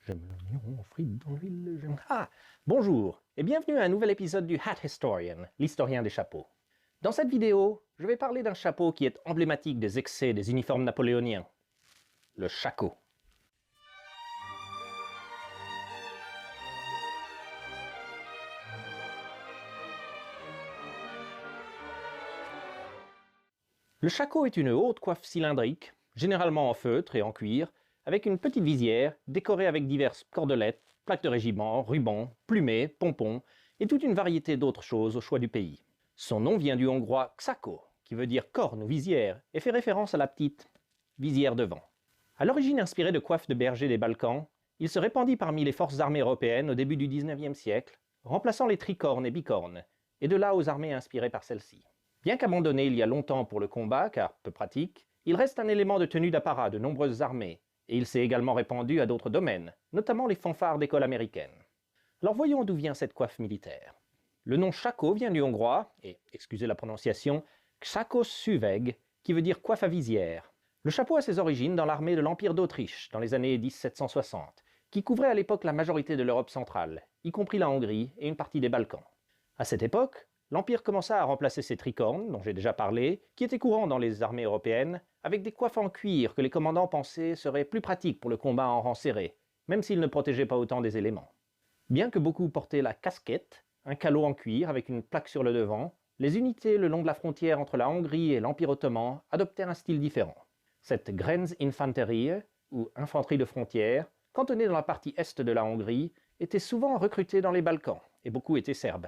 J'aime l'oignon frites dans l'huile, j'aime... Ah! Bonjour et bienvenue à un nouvel épisode du Hat Historian, l'historien des chapeaux. Dans cette vidéo, je vais parler d'un chapeau qui est emblématique des excès des uniformes napoléoniens. Le shako. Le shako est une haute coiffe cylindrique, généralement en feutre et en cuir, avec une petite visière décorée avec diverses cordelettes, plaques de régiment, rubans, plumées, pompons et toute une variété d'autres choses au choix du pays. Son nom vient du hongrois xako, qui veut dire corne ou visière, et fait référence à la petite visière devant. À l'origine inspiré de coiffes de berger des Balkans, il se répandit parmi les forces armées européennes au début du XIXe siècle, remplaçant les tricornes et bicornes, et de là aux armées inspirées par celles-ci. Bien qu'abandonné il y a longtemps pour le combat, car peu pratique, il reste un élément de tenue d'apparat de nombreuses armées, et il s'est également répandu à d'autres domaines, notamment les fanfares d'école américaine. Alors voyons d'où vient cette coiffe militaire. Le nom shako vient du hongrois, et, excusez la prononciation, szakos-szüveg, qui veut dire coiffe à visière. Le chapeau a ses origines dans l'armée de l'Empire d'Autriche, dans les années 1760, qui couvrait à l'époque la majorité de l'Europe centrale, y compris la Hongrie et une partie des Balkans. À cette époque, l'Empire commença à remplacer ces tricornes, dont j'ai déjà parlé, qui étaient courants dans les armées européennes, avec des coiffes en cuir que les commandants pensaient seraient plus pratiques pour le combat en rang serré, même s'ils ne protégeaient pas autant des éléments. Bien que beaucoup portaient la casquette, un calot en cuir avec une plaque sur le devant, les unités le long de la frontière entre la Hongrie et l'Empire ottoman adoptèrent un style différent. Cette Grenzinfanterie, ou infanterie de frontière, cantonnée dans la partie est de la Hongrie, était souvent recrutée dans les Balkans, et beaucoup étaient serbes.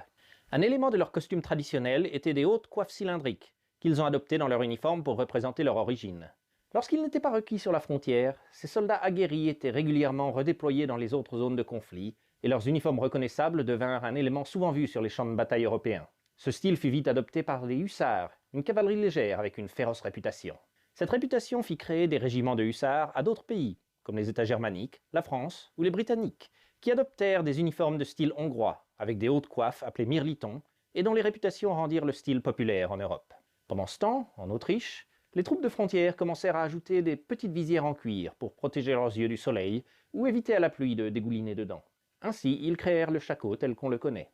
Un élément de leur costume traditionnel était des hautes coiffes cylindriques, qu'ils ont adoptées dans leur uniforme pour représenter leur origine. Lorsqu'ils n'étaient pas requis sur la frontière, ces soldats aguerris étaient régulièrement redéployés dans les autres zones de conflit, et leurs uniformes reconnaissables devinrent un élément souvent vu sur les champs de bataille européens. Ce style fut vite adopté par les hussards, une cavalerie légère avec une féroce réputation. Cette réputation fit créer des régiments de hussards à d'autres pays, comme les États germaniques, la France ou les Britanniques, qui adoptèrent des uniformes de style hongrois, avec des hautes coiffes appelées mirlitons, et dont les réputations rendirent le style populaire en Europe. Pendant ce temps, en Autriche, les troupes de frontière commencèrent à ajouter des petites visières en cuir pour protéger leurs yeux du soleil ou éviter à la pluie de dégouliner dedans. Ainsi, ils créèrent le shako tel qu'on le connaît.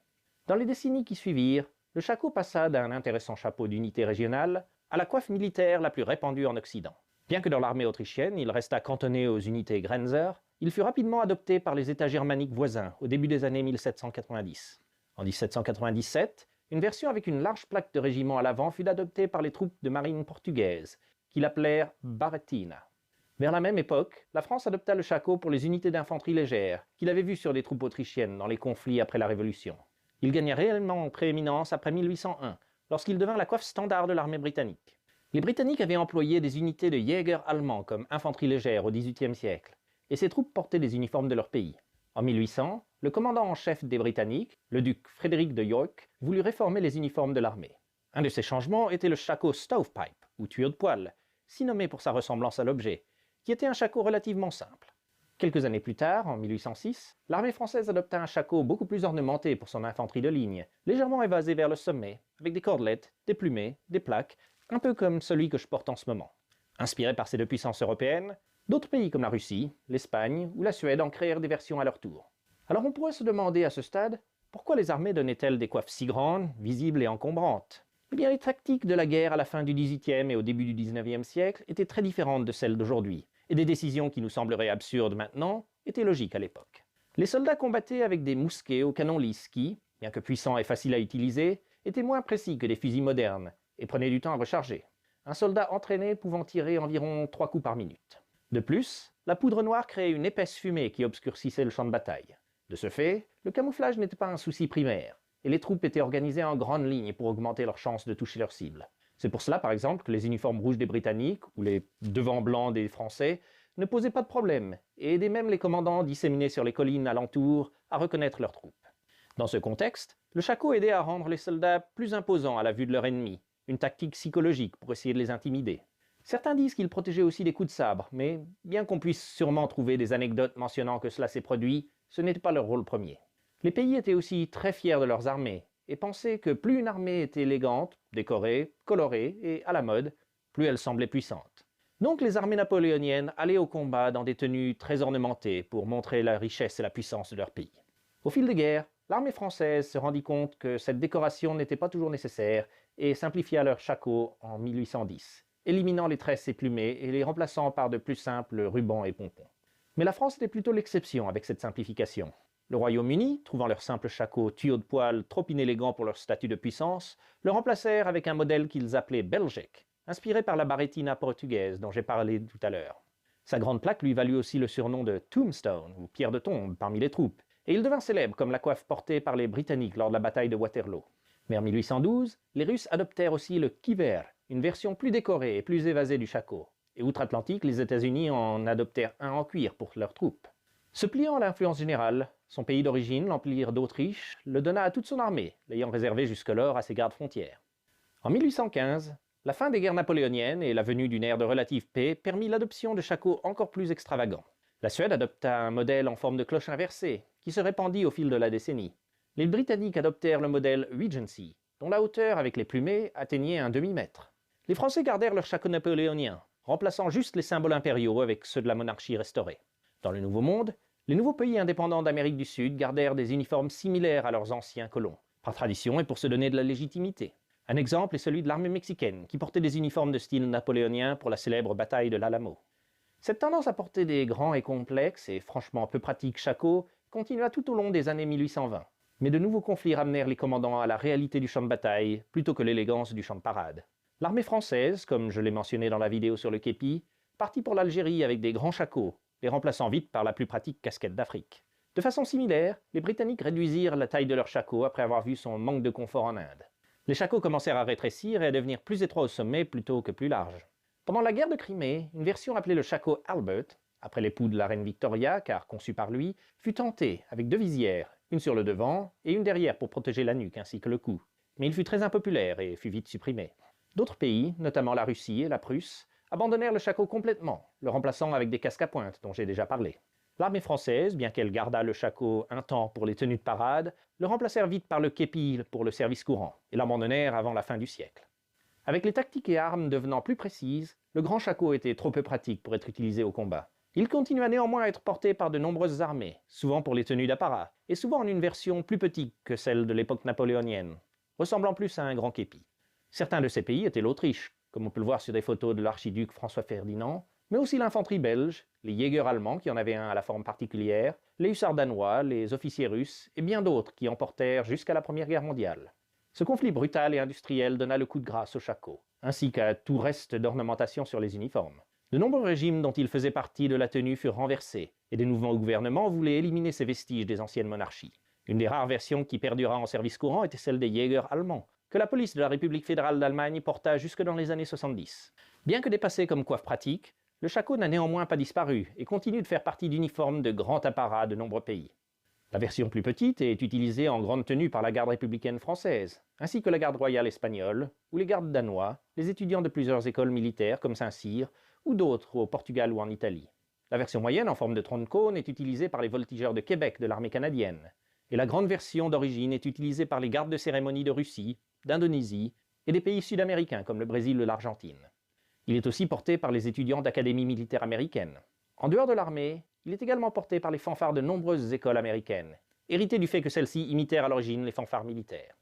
Dans les décennies qui suivirent, le shako passa d'un intéressant chapeau d'unité régionale à la coiffe militaire la plus répandue en Occident. Bien que dans l'armée autrichienne, il resta cantonné aux unités Grenzer, il fut rapidement adopté par les États germaniques voisins au début des années 1790. En 1797, une version avec une large plaque de régiment à l'avant fut adoptée par les troupes de marine portugaises, qui l'appelèrent Barretina. Vers la même époque, la France adopta le shako pour les unités d'infanterie légère, qu'il avait vues sur des troupes autrichiennes dans les conflits après la Révolution. Il gagna réellement en prééminence après 1801, lorsqu'il devint la coiffe standard de l'armée britannique. Les Britanniques avaient employé des unités de Jäger allemands comme infanterie légère au XVIIIe siècle, et ces troupes portaient des uniformes de leur pays. En 1800, le commandant en chef des Britanniques, le duc Frédéric de York, voulut réformer les uniformes de l'armée. Un de ces changements était le shako stovepipe, ou tuyau de poêle, si nommé pour sa ressemblance à l'objet, qui était un shako relativement simple. Quelques années plus tard, en 1806, l'armée française adopta un shako beaucoup plus ornementé pour son infanterie de ligne, légèrement évasé vers le sommet, avec des cordelettes, des plumées, des plaques, un peu comme celui que je porte en ce moment. Inspiré par ces deux puissances européennes, d'autres pays comme la Russie, l'Espagne ou la Suède en créèrent des versions à leur tour. Alors on pourrait se demander à ce stade, pourquoi les armées donnaient-elles des coiffes si grandes, visibles et encombrantes? Eh bien, les tactiques de la guerre à la fin du XVIIIe et au début du XIXe siècle étaient très différentes de celles d'aujourd'hui, et des décisions qui nous sembleraient absurdes maintenant étaient logiques à l'époque. Les soldats combattaient avec des mousquets au canon lisse qui, bien que puissants et faciles à utiliser, étaient moins précis que des fusils modernes, et prenaient du temps à recharger. Un soldat entraîné pouvant tirer environ 3 coups par minute. De plus, la poudre noire créait une épaisse fumée qui obscurcissait le champ de bataille. De ce fait, le camouflage n'était pas un souci primaire, et les troupes étaient organisées en grandes lignes pour augmenter leurs chances de toucher leur cible. C'est pour cela, par exemple, que les uniformes rouges des Britanniques ou les devants blancs des Français ne posaient pas de problème, et aidaient même les commandants disséminés sur les collines alentours à reconnaître leurs troupes. Dans ce contexte, le shako aidait à rendre les soldats plus imposants à la vue de leur ennemi, une tactique psychologique pour essayer de les intimider. Certains disent qu'il protégeait aussi des coups de sabre, mais bien qu'on puisse sûrement trouver des anecdotes mentionnant que cela s'est produit, ce n'était pas leur rôle premier. Les pays étaient aussi très fiers de leurs armées, et pensaient que plus une armée était élégante, décorée, colorée et à la mode, plus elle semblait puissante. Donc les armées napoléoniennes allaient au combat dans des tenues très ornementées pour montrer la richesse et la puissance de leur pays. Au fil des guerres, l'armée française se rendit compte que cette décoration n'était pas toujours nécessaire et simplifia leurs shakos en 1810, éliminant les tresses éplumées et les remplaçant par de plus simples rubans et pompons. Mais la France était plutôt l'exception avec cette simplification. Le Royaume-Uni, trouvant leur simple shako tuyau de poil trop inélégant pour leur statut de puissance, le remplacèrent avec un modèle qu'ils appelaient Belgique, inspiré par la barrettina portugaise dont j'ai parlé tout à l'heure. Sa grande plaque lui valut aussi le surnom de Tombstone, ou pierre de tombe, parmi les troupes, et il devint célèbre comme la coiffe portée par les Britanniques lors de la bataille de Waterloo. Vers 1812, les Russes adoptèrent aussi le kiver, une version plus décorée et plus évasée du shako, et outre-Atlantique, les États-Unis en adoptèrent un en cuir pour leurs troupes. Se pliant à l'influence générale, son pays d'origine, l'Empire d'Autriche, le donna à toute son armée, l'ayant réservé jusque-lors à ses gardes-frontières. En 1815, la fin des guerres napoléoniennes et la venue d'une ère de relative paix permit l'adoption de shakos encore plus extravagants. La Suède adopta un modèle en forme de cloche inversée, qui se répandit au fil de la décennie. Les Britanniques adoptèrent le modèle Regency, dont la hauteur avec les plumées atteignait un demi-mètre. Les Français gardèrent leur shako napoléonien, remplaçant juste les symboles impériaux avec ceux de la monarchie restaurée. Dans le Nouveau Monde, les nouveaux pays indépendants d'Amérique du Sud gardèrent des uniformes similaires à leurs anciens colons, par tradition et pour se donner de la légitimité. Un exemple est celui de l'armée mexicaine, qui portait des uniformes de style napoléonien pour la célèbre bataille de l'Alamo. Cette tendance à porter des grands et complexes et franchement peu pratiques shakos continua tout au long des années 1820. Mais de nouveaux conflits ramenèrent les commandants à la réalité du champ de bataille plutôt que l'élégance du champ de parade. L'armée française, comme je l'ai mentionné dans la vidéo sur le képi, partit pour l'Algérie avec des grands shakos, les remplaçant vite par la plus pratique casquette d'Afrique. De façon similaire, les Britanniques réduisirent la taille de leur shako après avoir vu son manque de confort en Inde. Les shakos commencèrent à rétrécir et à devenir plus étroits au sommet plutôt que plus larges. Pendant la guerre de Crimée, une version appelée le shako Albert, après l'époux de la reine Victoria, car conçu par lui, fut tentée avec deux visières, une sur le devant et une derrière pour protéger la nuque ainsi que le cou. Mais il fut très impopulaire et fut vite supprimé. D'autres pays, notamment la Russie et la Prusse, abandonnèrent le shako complètement, le remplaçant avec des casques à pointe dont j'ai déjà parlé. L'armée française, bien qu'elle gardât le shako un temps pour les tenues de parade, le remplacèrent vite par le képi pour le service courant, et l'abandonnèrent avant la fin du siècle. Avec les tactiques et armes devenant plus précises, le grand shako était trop peu pratique pour être utilisé au combat. Il continua néanmoins à être porté par de nombreuses armées, souvent pour les tenues d'apparat, et souvent en une version plus petite que celle de l'époque napoléonienne, ressemblant plus à un grand képi. Certains de ces pays étaient l'Autriche, comme on peut le voir sur des photos de l'archiduc François Ferdinand, mais aussi l'infanterie belge, les Jägers allemands qui en avaient un à la forme particulière, les hussards danois, les officiers russes et bien d'autres qui en portèrent jusqu'à la Première Guerre mondiale. Ce conflit brutal et industriel donna le coup de grâce au shako, ainsi qu'à tout reste d'ornementation sur les uniformes. De nombreux régimes dont il faisait partie de la tenue furent renversés, et des nouveaux gouvernements voulaient éliminer ces vestiges des anciennes monarchies. Une des rares versions qui perdura en service courant était celle des Jägers allemands, que la police de la République fédérale d'Allemagne porta jusque dans les années 70. Bien que dépassé comme coiffe pratique, le shako n'a néanmoins pas disparu et continue de faire partie d'uniformes de grand apparat de nombreux pays. La version plus petite est utilisée en grande tenue par la garde républicaine française, ainsi que la garde royale espagnole, ou les gardes danois, les étudiants de plusieurs écoles militaires comme Saint-Cyr, ou d'autres au Portugal ou en Italie. La version moyenne en forme de tronc-de-cône est utilisée par les voltigeurs de Québec de l'armée canadienne, et la grande version d'origine est utilisée par les gardes de cérémonie de Russie, d'Indonésie et des pays sud-américains comme le Brésil ou l'Argentine. Il est aussi porté par les étudiants d'académies militaires américaines. En dehors de l'armée, il est également porté par les fanfares de nombreuses écoles américaines, hérité du fait que celles-ci imitèrent à l'origine les fanfares militaires.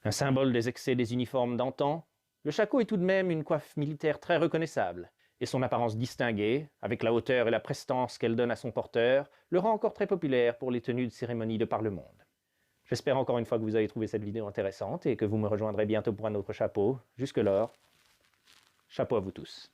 Un symbole des excès des uniformes d'antan, le shako est tout de même une coiffe militaire très reconnaissable, et son apparence distinguée, avec la hauteur et la prestance qu'elle donne à son porteur, le rend encore très populaire pour les tenues de cérémonie de par le monde. J'espère encore une fois que vous avez trouvé cette vidéo intéressante et que vous me rejoindrez bientôt pour un autre chapeau. Jusque-là, chapeau à vous tous.